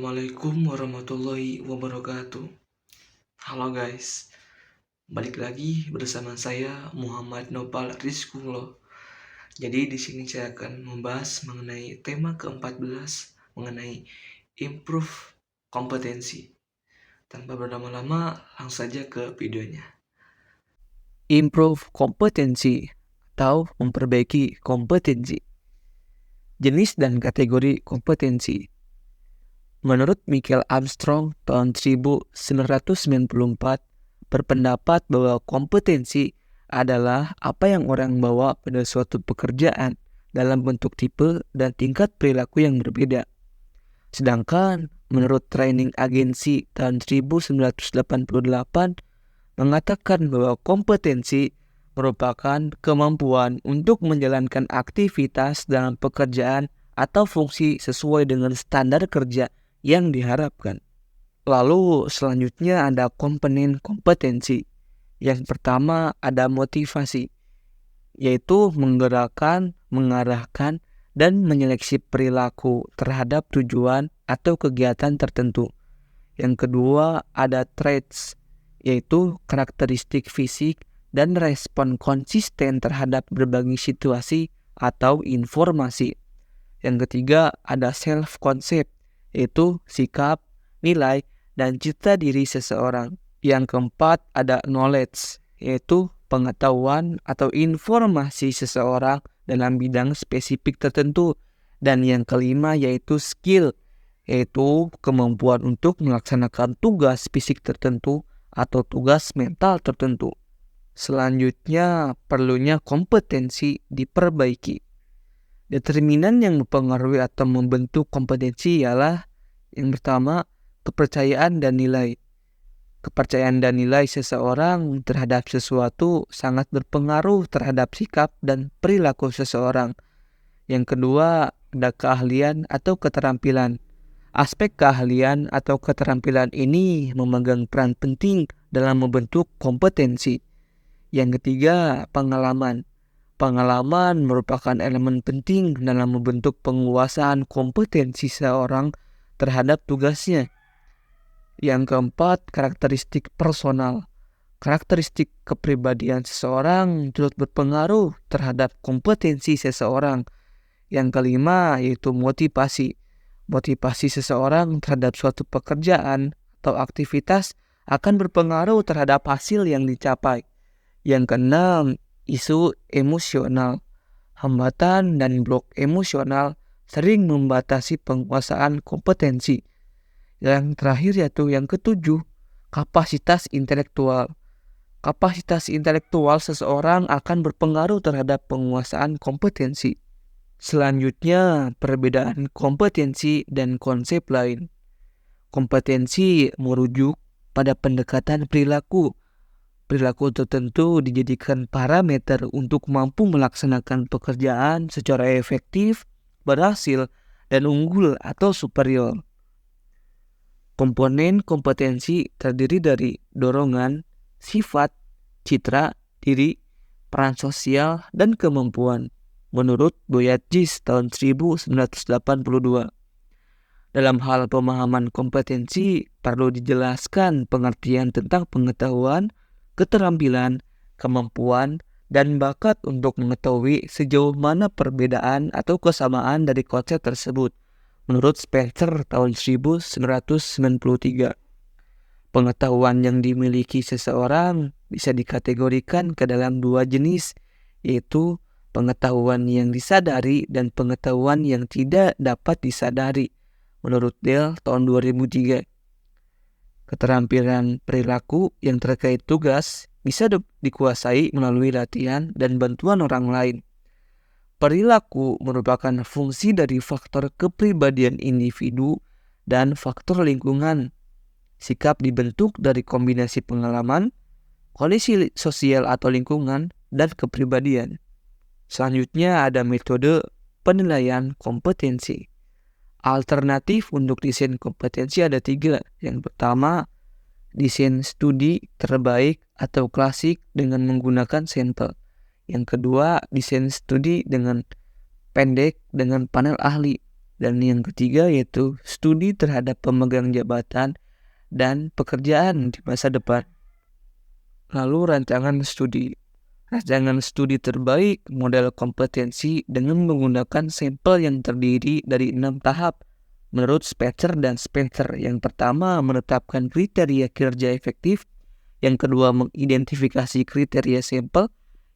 Assalamualaikum warahmatullahi wabarakatuh. Halo guys, balik lagi bersama saya Muhammad Nopal Rizkullah. Jadi di sini saya akan membahas mengenai tema ke-14 mengenai improve kompetensi. Tanpa berlama-lama, langsung saja ke videonya. Improve kompetensi atau memperbaiki kompetensi. Jenis dan kategori kompetensi. Menurut Michael Armstrong tahun 1994 berpendapat bahwa kompetensi adalah apa yang orang bawa pada suatu pekerjaan dalam bentuk tipe dan tingkat perilaku yang berbeda. Sedangkan menurut Training Agency tahun 1988 mengatakan bahwa kompetensi merupakan kemampuan untuk menjalankan aktivitas dalam pekerjaan atau fungsi sesuai dengan standar kerja yang diharapkan. Lalu selanjutnya ada komponen kompetensi. Yang pertama ada motivasi, yaitu menggerakkan, mengarahkan, dan menyeleksi perilaku terhadap tujuan atau kegiatan tertentu. Yang kedua ada traits, yaitu karakteristik fisik dan respon konsisten terhadap berbagai situasi atau informasi. Yang ketiga ada self-concept, yaitu sikap, nilai, dan cita diri seseorang. Yang keempat ada knowledge, yaitu pengetahuan atau informasi seseorang dalam bidang spesifik tertentu. Dan yang kelima yaitu skill, yaitu kemampuan untuk melaksanakan tugas fisik tertentu atau tugas mental tertentu. Selanjutnya, perlunya kompetensi diperbaiki. Determinan yang mempengaruhi atau membentuk kompetensi ialah yang pertama, kepercayaan dan nilai. Kepercayaan dan nilai seseorang terhadap sesuatu sangat berpengaruh terhadap sikap dan perilaku seseorang. Yang kedua, ada keahlian atau keterampilan. Aspek keahlian atau keterampilan ini memegang peran penting dalam membentuk kompetensi. Yang ketiga, pengalaman. Pengalaman merupakan elemen penting dalam membentuk penguasaan kompetensi seorang terhadap tugasnya. Yang keempat, karakteristik personal. Karakteristik kepribadian seseorang turut berpengaruh terhadap kompetensi seseorang. Yang kelima yaitu motivasi. Motivasi seseorang terhadap suatu pekerjaan atau aktivitas akan berpengaruh terhadap hasil yang dicapai. Yang keenam, isu emosional. Hambatan dan blok emosional sering membatasi penguasaan kompetensi. Yang terakhir yaitu yang ketujuh, kapasitas intelektual. Kapasitas intelektual seseorang akan berpengaruh terhadap penguasaan kompetensi. Selanjutnya, perbedaan kompetensi dan konsep lain. Kompetensi merujuk pada pendekatan perilaku. Perilaku tertentu dijadikan parameter untuk mampu melaksanakan pekerjaan secara efektif, berhasil, dan unggul atau superior. Komponen kompetensi terdiri dari dorongan, sifat, citra, diri, peran sosial, dan kemampuan. Menurut Boyadjis tahun 1982. Dalam hal pemahaman kompetensi, perlu dijelaskan pengertian tentang pengetahuan, keterampilan, kemampuan, dan bakat untuk mengetahui sejauh mana perbedaan atau kesamaan dari konsep tersebut. Menurut Spencer tahun 1993. Pengetahuan yang dimiliki seseorang bisa dikategorikan ke dalam dua jenis, yaitu pengetahuan yang disadari dan pengetahuan yang tidak dapat disadari. Menurut Dell tahun 2003. Keterampilan perilaku yang terkait tugas bisa dikuasai melalui latihan dan bantuan orang lain. Perilaku merupakan fungsi dari faktor kepribadian individu dan faktor lingkungan. Sikap dibentuk dari kombinasi pengalaman, kondisi sosial atau lingkungan, dan kepribadian. Selanjutnya ada metode penilaian kompetensi. Alternatif untuk desain kompetensi ada 3. Yang pertama, desain studi terbaik atau klasik dengan menggunakan sampel. Yang kedua, desain studi dengan pendek dengan panel ahli. Dan yang ketiga yaitu studi terhadap pemegang jabatan dan pekerjaan di masa depan. Lalu rancangan studi. Rancangan studi terbaik model kompetensi dengan menggunakan sampel yang terdiri dari 6 tahap. Menurut Spencer dan Spencer, yang pertama menetapkan kriteria kerja efektif, yang kedua mengidentifikasi kriteria sampel,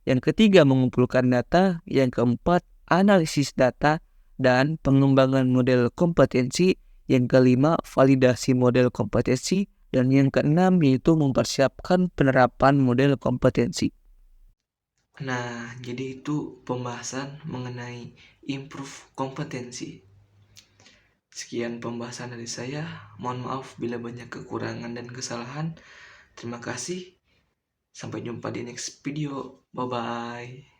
yang ketiga mengumpulkan data, yang keempat analisis data dan pengembangan model kompetensi, yang kelima validasi model kompetensi, dan yang keenam yaitu mempersiapkan penerapan model kompetensi. Nah, jadi itu pembahasan mengenai improve kompetensi. Sekian pembahasan dari saya. Mohon maaf bila banyak kekurangan dan kesalahan. Terima kasih. Sampai jumpa di next video. Bye-bye.